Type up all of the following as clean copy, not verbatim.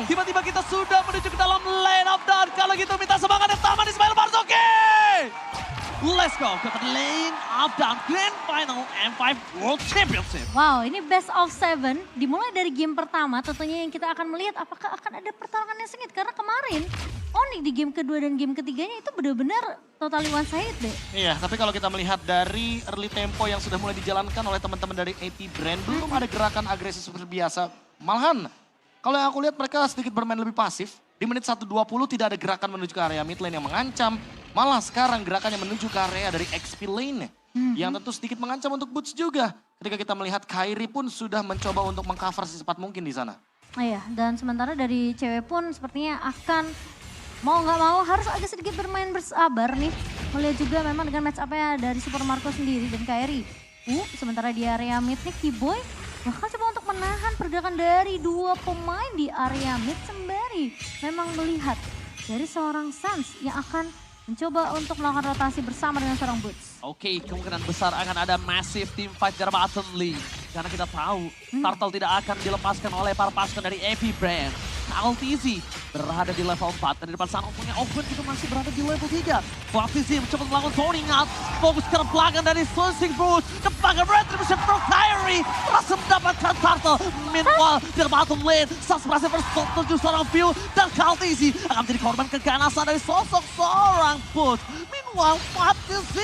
Tiba-tiba kita sudah menuju ke dalam lane up dan kalau gitu minta semangat yang taman Ismail Marzuki. Let's go ke lane up dan Grand Final M5 World Championship. Wow, ini best of 7 dimulai dari game pertama tentunya yang kita akan melihat apakah akan ada pertarungan yang sengit. Karena kemarin Onyx di game kedua dan game ketiganya itu benar-benar totally one sided deh. Iya, tapi kalau kita melihat dari early tempo yang sudah mulai dijalankan oleh teman-teman dari AP Brand, belum ada gerakan agresif seperti biasa. Malahan, kalau yang aku lihat mereka sedikit bermain lebih pasif. Di menit 1:20 tidak ada gerakan menuju ke area mid lane yang mengancam. Malah sekarang gerakannya menuju ke area dari XP lane. Yang tentu sedikit mengancam untuk Boots juga. Ketika kita melihat Kairi pun sudah mencoba untuk mengcover secepat mungkin di sana. Oh iya, dan sementara dari cewek pun sepertinya akan mau nggak mau harus agak sedikit bermain bersabar nih. Melihat juga memang dengan match up-nya dari Super Marco sendiri dan Kairi. Sementara di area mid nih Keyboy bakal coba untuk menahan pergerakan dari dua pemain di area mid sembari memang melihat dari seorang Sans yang akan mencoba untuk melakukan rotasi bersama dengan seorang Boots. Oke, kemungkinan besar akan ada massive team fight dari bottom lane. Karena kita tahu Turtle tidak akan dilepaskan oleh para pasukan dari AP Brand. LTZ berada di level 4 dan di depan sana punya Open juga masih berada di level 3. LTZ mencoba melakukan zoning out, fokus ke belakang dari Sensing Boots. Depan Retribution Pro Kyrie berhasil mendapatkan Turtle. Meanwhile di bottom lane, Sas berhasil bersetuju seorang view dan LTZ akan menjadi korban keganasan dari sosok seorang Boots. Meanwhile LTZ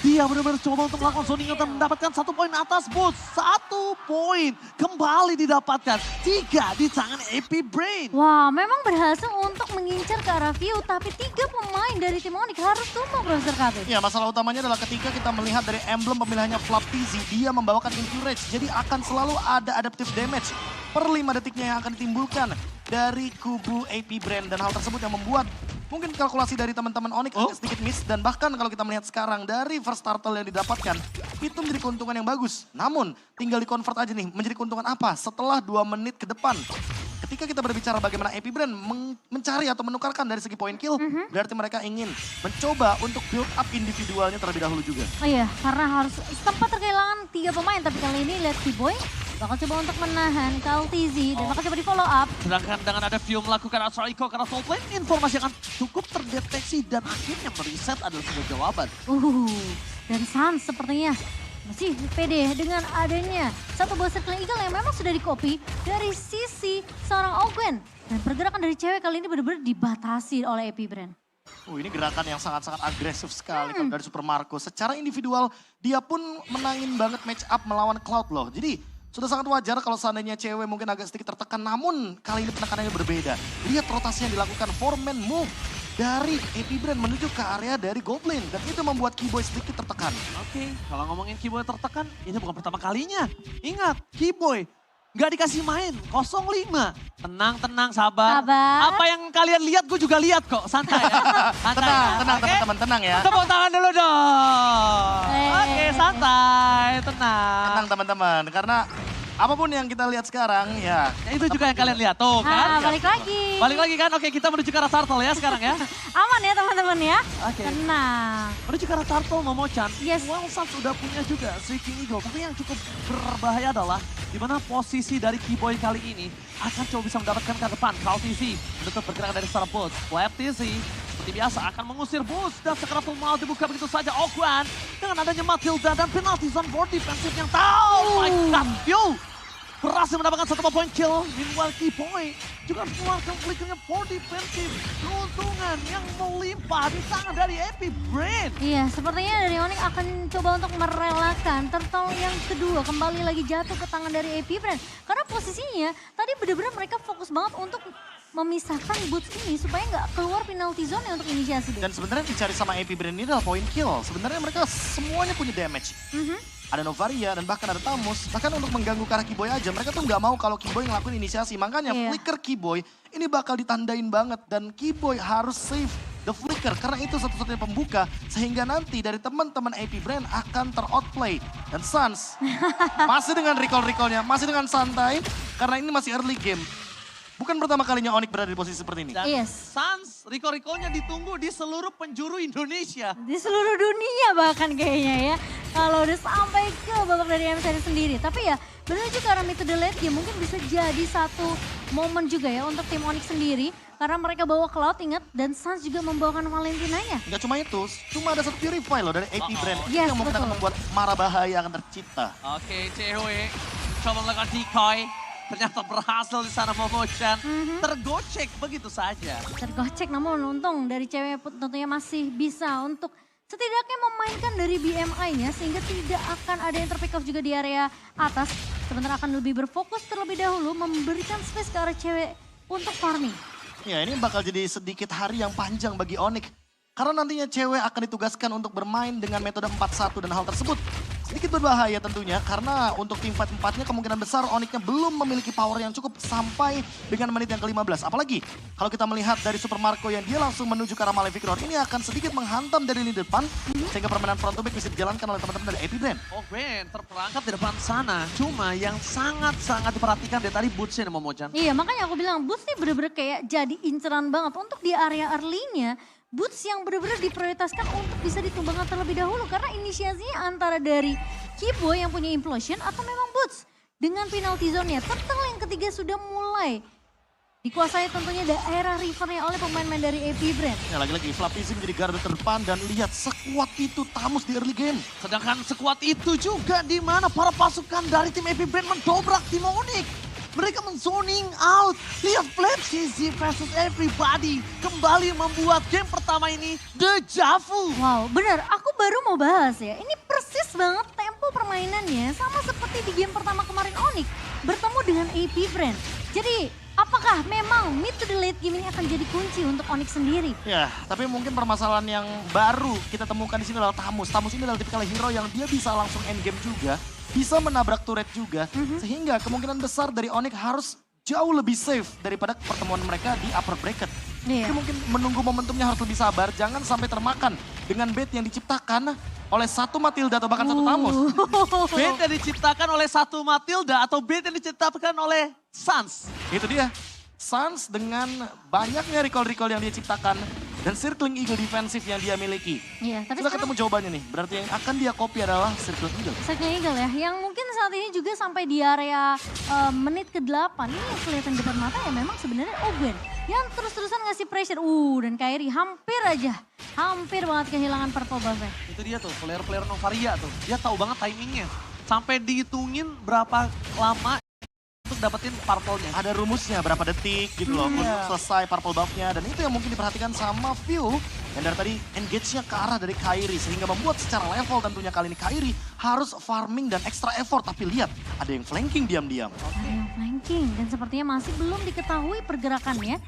dia benar-benar coba untuk melakukan zoning out dan mendapatkan 1 poin atas Boots. 1 poin kembali didapatkan, 3 di tangan AP Brain. Wah, memang berhasil untuk mengincar ke arah view, tapi 3 pemain dari tim Onyx harus tumbang, Profesor KB. Ya, masalah utamanya adalah ketika kita melihat dari emblem pemilihannya Flap TZ, dia membawakan Infuriage. Jadi akan selalu ada adaptive damage per 5 detiknya yang akan ditimbulkan dari kubu AP Brand. Dan hal tersebut yang membuat mungkin kalkulasi dari teman-teman Onyx agak sedikit miss. Dan bahkan kalau kita melihat sekarang dari first turtle yang didapatkan, itu menjadi keuntungan yang bagus. Namun tinggal di-convert aja nih, menjadi keuntungan apa? Setelah 2 menit ke depan. Ketika kita berbicara bagaimana AP Brand mencari atau menukarkan dari segi point kill, berarti mereka ingin mencoba untuk build up individualnya terlebih dahulu juga. Oh iya, karena harus sempat terkehilangan 3 pemain, tapi kali ini lihat Keyboy bakal coba untuk menahan KLTZ dan bakal coba di follow up. Sedangkan dengan ada view melakukan Astral Echo karena Soul Flame, informasi akan cukup terdeteksi dan akhirnya mereset adalah sebuah jawaban. Dan Sans sepertinya masih pede dengan adanya satu buah Circling Eagle yang memang sudah di-copy dari sisi seorang Ogwen. Dan pergerakan dari cewek kali ini benar-benar dibatasi oleh AP Brand. Ini gerakan yang sangat-sangat agresif sekali kalau dari Super Marco. Secara individual dia pun menangin banget match up melawan Cloud loh. Jadi sudah sangat wajar kalau seandainya cewek mungkin agak sedikit tertekan. Namun kali ini penekanannya berbeda. Lihat rotasi yang dilakukan 4-man move dari AP Brand menuju ke area dari Gold Lane. Dan itu membuat Keyboy sedikit tertekan. Oke, kalau ngomongin Keyboy tertekan, ini bukan pertama kalinya. Ingat, Keyboy nggak dikasih main, 0-5. Tenang, sabar. Apa yang kalian lihat, gue juga lihat kok. Santai ya. Tenang teman-teman, tenang ya. Tepuk tangan dulu dong. Oke, santai, tenang. Tenang teman-teman, karena apapun yang kita lihat sekarang ya. Itu juga yang kalian lihat, tuh kan. Balik lagi. Balik lagi kan, oke kita menuju ke arah Turtle ya sekarang ya. Aman ya teman-teman ya. Oke. Tenang. Menuju ke arah Turtle, Momo-chan. Yes. Sans sudah punya juga Shrieking Eagle. Tapi yang cukup berbahaya adalah di mana posisi dari Keyboy kali ini akan coba bisa mendapatkan ke depan. KLTZ menutup pergerakan dari Star Boots. Flap TZ seperti biasa akan mengusir Boots dan sekarang mau dibuka begitu saja Okwan. Dengan adanya Matilda dan penalty zone for defensive yang tahu. Oh my god, yo! Berhasil mendapatkan 1 poin kill. Meanwhile Keyboy juga mengeluarkan flickernya for defensive. Keuntungan yang melimpah di tangan dari AP Brand. Iya, sepertinya dari Onyx akan coba untuk merelakan turtle yang kedua kembali lagi jatuh ke tangan dari AP Brand. Karena posisinya tadi benar-benar mereka fokus banget untuk memisahkan Boots ini supaya nggak keluar penalty zone untuk inisiasi. Dan sebenarnya dicari sama AP Brand ini adalah point kill. Sebenarnya mereka semuanya punya damage. Ada Novaria dan bahkan ada Tamus. Bahkan untuk mengganggu ke arah Keyboy aja, mereka tuh nggak mau kalau Keyboy ngelakuin inisiasi. Makanya flicker Keyboy ini bakal ditandain banget. Dan Keyboy harus save the flicker karena itu satu-satunya pembuka. Sehingga nanti dari teman-teman AP Brand akan ter-outplay. Dan Sans masih dengan recall-recallnya, masih dengan santai. Karena ini masih early game. Bukan pertama kalinya Onyx berada di posisi seperti ini. Dan Sans, Rico-Rico-nya ditunggu di seluruh penjuru Indonesia. Di seluruh dunia bahkan kayaknya ya. kalau udah sampai ke babak dari MSI sendiri. Tapi ya menuju ke arah mid to the late game mungkin bisa jadi satu momen juga ya untuk tim Onyx sendiri. Karena mereka bawa Cloud ingat dan Suns juga membawakan Valentinanya. Nggak cuma itu, cuma ada satu Purify loh dari AP Brand. Itu Yes, yang mungkin akan betul. membuat mara bahaya akan tercipta. Oke, CHW coba melakukan decoy. Ternyata berhasil di sana Momochan. Tergocek begitu saja. Tergocek namun untung dari cewek tentunya masih bisa untuk setidaknya memainkan dari BMI-nya sehingga tidak akan ada yang terpick off juga di area atas. Sementara akan lebih berfokus terlebih dahulu memberikan space ke arah cewek untuk farming. Ya ini bakal jadi sedikit hari yang panjang bagi Onyx. Karena nantinya cewek akan ditugaskan untuk bermain dengan metode 4-1 dan hal tersebut sedikit berbahaya tentunya. Karena untuk tim fight 4-nya kemungkinan besar Onyx-nya belum memiliki power yang cukup sampai dengan menit yang ke-15. Apalagi kalau kita melihat dari Super Marco yang dia langsung menuju ke arah Malefic Roar. Ini akan sedikit menghantam dari lini depan sehingga permainan front to back bisa dijalankan oleh teman-teman dari AP Brand. Oh Ben, terperangkap di depan sana. Cuma yang sangat-sangat diperhatikan dari tadi bootsnya nih Momochan. Iya makanya aku bilang Boots nih bener-bener kayak jadi inceran banget untuk di area early-nya. Boots yang benar-benar diprioritaskan untuk bisa ditumbangkan terlebih dahulu. Karena inisiasinya antara dari Kibo yang punya implosion atau memang Boots. Dengan penalty zone-nya, Turtle yang ketiga sudah mulai dikuasai tentunya daerah rivernya oleh pemain-pemain dari AP Brand. Ya lagi-lagi Flapizzi menjadi garda terdepan dan lihat sekuat itu Tamus di early game. Sedangkan sekuat itu juga di mana para pasukan dari tim AP Brand mendobrak tim Onyx. Mereka men-zoning out. Lihat Flapizzi versus everybody. Kembali membuat game pertama ini deja vu. Wow bener, aku baru mau bahas ya. Ini persis banget tempo permainannya sama seperti di game pertama kemarin Onyx bertemu dengan AP Brand. Jadi apakah memang mid to the late game ini akan jadi kunci untuk Onyx sendiri? Ya, tapi mungkin permasalahan yang baru kita temukan di sini adalah Tamus. Tamus ini adalah tipikal hero yang dia bisa langsung endgame juga, bisa menabrak turret juga, sehingga kemungkinan besar dari Onyx harus jauh lebih safe daripada pertemuan mereka di upper bracket. Iya. Jadi mungkin menunggu momentumnya harus lebih sabar, jangan sampai termakan dengan bait yang diciptakan oleh satu Matilda atau bahkan satu Tamus. Bait yang diciptakan oleh satu Matilda atau bait yang diciptakan oleh Suns. Itu dia. Suns dengan banyaknya recall-recall yang dia ciptakan dan circling eagle defensif yang dia miliki. Iya, tapi Sudah sekarang ketemu jawabannya nih. Berarti yang akan dia copy adalah circling eagle. Circling Eagle ya, yang mungkin saat ini juga sampai di area menit ke-8 ini yang kelihatan depan mata ya memang sebenarnya Ogwen yang terus-terusan ngasih pressure. Dan Kairi hampir banget kehilangan purple buff-nya. Itu dia tuh, player-player Novaria tuh. Dia tahu banget timingnya. Sampai dihitungin berapa lama untuk dapetin purple-nya. Ada rumusnya berapa detik gitu loh untuk selesai purple buff-nya. Dan itu yang mungkin diperhatikan sama View. Yang dari tadi engage-nya ke arah dari Kairi. Sehingga membuat secara level tentunya kali ini Kairi harus farming dan extra effort. Tapi lihat ada yang flanking diam-diam. Ada yang flanking dan sepertinya masih belum diketahui pergerakannya.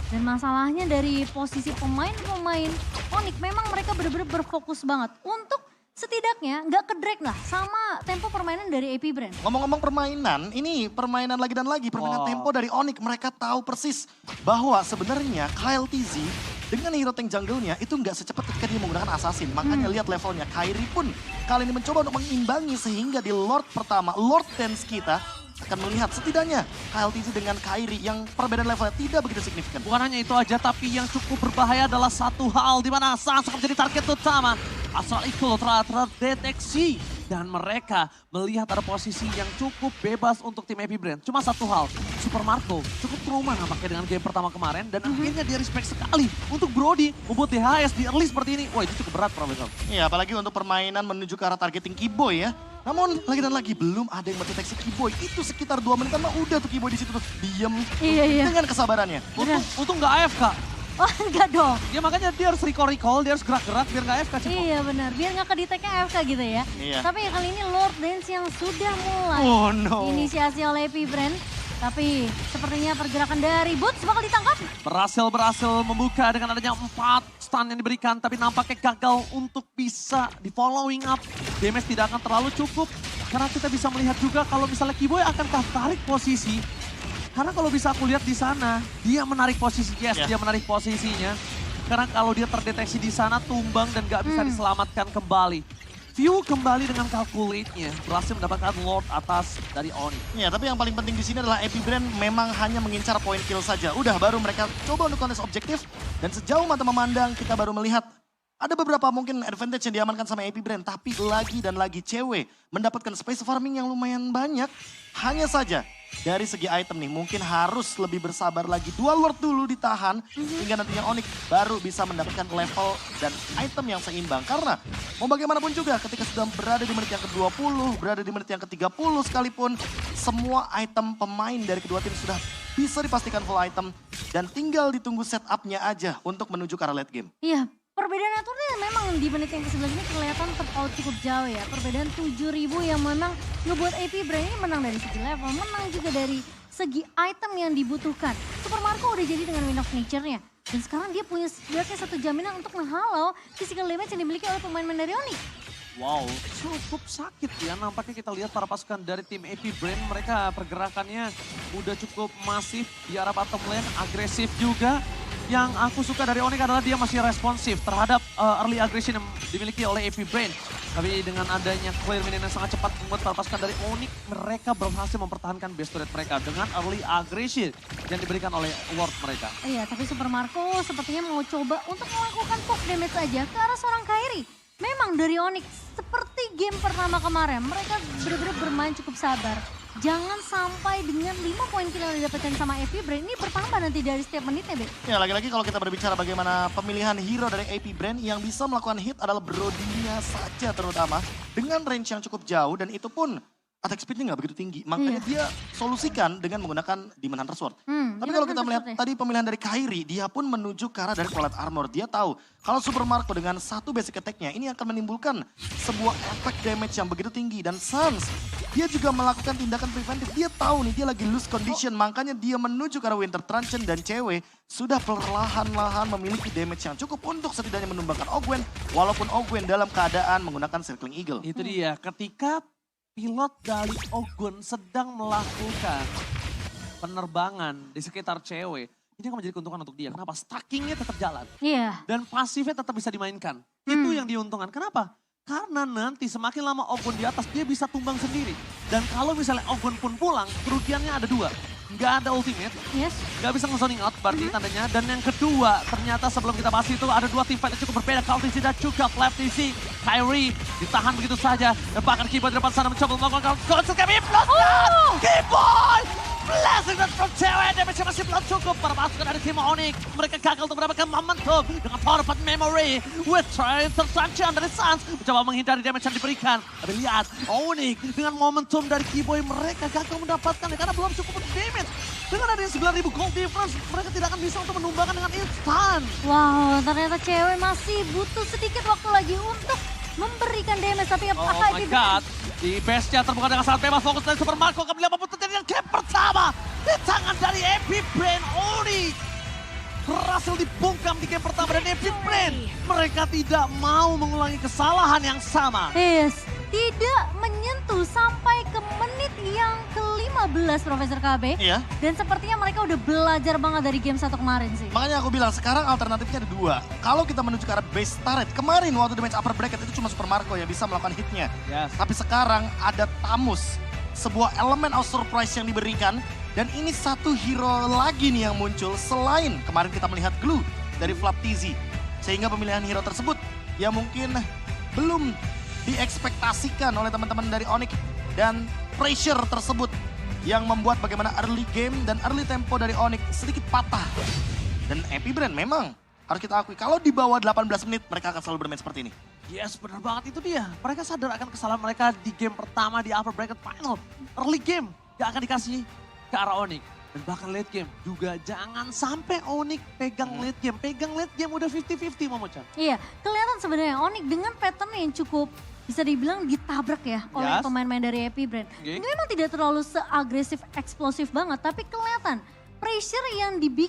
Dan masalahnya dari posisi pemain-pemain Onyx memang mereka benar-benar berfokus banget untuk setidaknya nggak ke-drag lah sama tempo permainan dari AP Brand. Ngomong-ngomong permainan, ini permainan lagi dan lagi. Permainan tempo dari Onyx. Mereka tahu persis bahwa sebenarnya Kyle TZ dengan hero tank jungle-nya itu nggak secepat ketika dia menggunakan assassin. Makanya lihat levelnya. Kairi pun kali ini mencoba untuk mengimbangi sehingga di Lord pertama, Lord Dance kita akan melihat setidaknya Kyle TZ dengan Kairi yang perbedaan levelnya tidak begitu signifikan. Bukan hanya itu aja, tapi yang cukup berbahaya adalah satu hal di mana Suns akan menjadi target utama. Asal itu telah terdeteksi dan mereka melihat ada posisi yang cukup bebas untuk tim AP Brand. Cuma satu hal, Super Marco cukup trauma nampaknya dengan game pertama kemarin dan akhirnya dia respect sekali untuk Brody membuat DHS di early seperti ini. Wah itu cukup berat Profesor. Iya apalagi untuk permainan menuju ke arah targeting Keyboy ya. Namun lagi dan lagi belum ada yang mendeteksi Keyboy. Itu sekitar 2 menit mah udah tuh Keyboy di situ tuh diem Iya. dengan kesabarannya. Untung nggak AFK. Oh enggak dong. Ya makanya dia harus recall, dia harus gerak-gerak biar nggak AFK. Ciko. Iya benar, biar nggak kedeteknya AFK gitu ya. Iya. Tapi ya kali ini Lord Dance yang sudah mulai Oh no. inisiasi oleh AP Brand. Tapi sepertinya pergerakan dari Boots bakal ditangkap. Berhasil membuka dengan adanya 4 stun yang diberikan. Tapi nampaknya gagal untuk bisa di following up. Damage tidak akan terlalu cukup. Karena kita bisa melihat juga kalau misalnya Keyboy akankah tarik posisi. Karena kalau bisa aku lihat di sana, dia menarik posisi. Yes, dia menarik posisinya. Karena kalau dia terdeteksi di sana tumbang dan gak bisa diselamatkan kembali. View kembali dengan calculate-nya, berhasil mendapatkan Lord atas dari Onyx. Ya, tapi yang paling penting di sini adalah AP Brand memang hanya mengincar point kill saja. Udah baru mereka coba untuk contest objektif dan sejauh mata memandang kita baru melihat Ada beberapa mungkin advantage yang diamankan sama AP Brand, tapi lagi dan lagi cewek mendapatkan space farming yang lumayan banyak. Hanya saja dari segi item nih mungkin harus lebih bersabar lagi. Dua Lord dulu ditahan hingga nantinya Onyx baru bisa mendapatkan level dan item yang seimbang. Karena mau bagaimanapun juga ketika sudah berada di menit yang ke-20, berada di menit yang ke-30 sekalipun, semua item pemain dari kedua tim sudah bisa dipastikan full item dan tinggal ditunggu setupnya aja untuk menuju ke arah late game. Iya, perbedaan turnya memang di menit yang ke-11 ini kelihatan terpaut cukup jauh ya. Perbedaan 7.000 yang memang ngebuat AP Brand ini menang dari segi level, menang juga dari segi item yang dibutuhkan. Super Marco udah jadi dengan Wind of Nature-nya. Dan sekarang dia punya setidaknya satu jaminan untuk menghalau physical damage yang dimiliki oleh pemain-pemain dari Onyx. Wow, cukup sakit ya. Nampaknya kita lihat para pasukan dari tim AP Brand, mereka pergerakannya udah cukup masif di arah bottom lane, agresif juga. Yang aku suka dari Onyx adalah dia masih responsif terhadap early aggression yang dimiliki oleh AP Brand. Tapi dengan adanya clear minion yang sangat cepat membuat para pasukan dari Onyx, mereka berhasil mempertahankan base turret mereka dengan early aggression yang diberikan oleh Lord mereka. Iya, tapi Super Marco sepertinya mau coba untuk melakukan poke damage aja ke arah seorang Kairi. Memang dari Onyx, seperti game pertama kemarin, mereka benar-benar bermain cukup sabar. Jangan sampai dengan 5 poin kill yang didapatkan sama AP Brand ini bertambah nanti dari setiap menitnya, Be. Ya lagi-lagi kalau kita berbicara bagaimana pemilihan hero dari AP Brand yang bisa melakukan hit adalah Brodinya saja terutama. Dengan range yang cukup jauh dan itu pun attack speednya nggak begitu tinggi. Makanya dia solusikan dengan menggunakan Demon Hunter Sword. Tapi kalau kita melihat tadi pemilihan dari Kairi, dia pun menuju ke arah dari Plate Armor. Dia tahu kalau Super Marco dengan satu basic attack-nya ini akan menimbulkan sebuah efek damage yang begitu tinggi. Dan Sans, dia juga melakukan tindakan preventif. Dia tahu nih dia lagi lose condition, makanya dia menuju ke arah Winter Truncheon dan cewek sudah perlahan-lahan memiliki damage yang cukup untuk setidaknya menumbangkan Ogwen. Walaupun Ogwen dalam keadaan menggunakan Circling Eagle. Itu dia, ketika pilot dari Ogwen sedang melakukan penerbangan di sekitar cewek, ini akan menjadi keuntungan untuk dia. Kenapa? Stackingnya tetap jalan. Iya. Dan pasifnya tetap bisa dimainkan. Itu yang diuntungkan. Kenapa? Karena nanti semakin lama Ogwen di atas, dia bisa tumbang sendiri. Dan kalau misalnya Ogwen pun pulang, kerugiannya ada dua. Nggak ada ultimate, nggak bisa nge-zoning out berarti tandanya. Dan yang kedua, ternyata sebelum kita bahas itu ada dua teamfight yang cukup berbeda. Kaltisi dan juga Flaptisi. Kairi ditahan begitu saja. Dan bahkan Keyboy di depan sana mencoba melakukan konsul kami. Keyboy! Blessing dan from cewek, damage masih belum cukup para pasukan dari tim Onyx. Mereka gagal untuk mendapatkan momentum dengan power of memory. With Truncheon dari Sans mencoba menghindari damage yang diberikan. Tapi lihat, Onyx dengan momentum dari Keyboy mereka gagal mendapatkan karena belum cukup untuk damage. Dengan adanya 9.000 gold difference, mereka tidak akan bisa untuk menumbangkan dengan instan. Wow, ternyata cewek masih butuh sedikit waktu lagi untuk memberikan damage. Tapi Oh my god, di base-nya terbuka dengan sangat bebas. Fokus dari Super Marco akan melihat maupun terjadi game pertama di tangan dari AP Brand. Onyx berhasil dibungkam di game pertama dan AP Brand. Mereka tidak mau mengulangi kesalahan yang sama. Yes, tidak menyentuh sampai ke menit yang ke-15 Profesor KB. Iya. Dan sepertinya mereka udah belajar banget dari game 1 kemarin sih. Makanya aku bilang sekarang alternatifnya ada dua. Kalau kita menuju ke arah base turret, kemarin waktu di match upper bracket itu cuma Super Marco yang bisa melakukan hitnya. Yes. Tapi sekarang ada Tamus, sebuah elemen of surprise yang diberikan. Dan ini satu hero lagi nih yang muncul selain kemarin kita melihat Glue dari Flaptisi. Sehingga pemilihan hero tersebut yang mungkin belum diekspektasikan oleh teman-teman dari Onyx. Dan pressure tersebut yang membuat bagaimana early game dan early tempo dari Onyx sedikit patah. Dan AP Brand memang harus kita akui kalau di bawah 18 menit mereka akan selalu bermain seperti ini. Yes, benar banget itu dia. Mereka sadar akan kesalahan mereka di game pertama di upper bracket final. Early game gak akan dikasih ke arah Onyx. Dan bahkan late game juga jangan sampai Onyx pegang late game. Pegang late game udah 50-50 Momochan. Iya, kelihatan sebenarnya Onyx dengan pattern yang cukup bisa dibilang ditabrak ya oleh pemain-pemain dari AP Brand. Ini memang tidak terlalu seagresif, eksplosif banget, tapi kelihatan pressure yang dibikin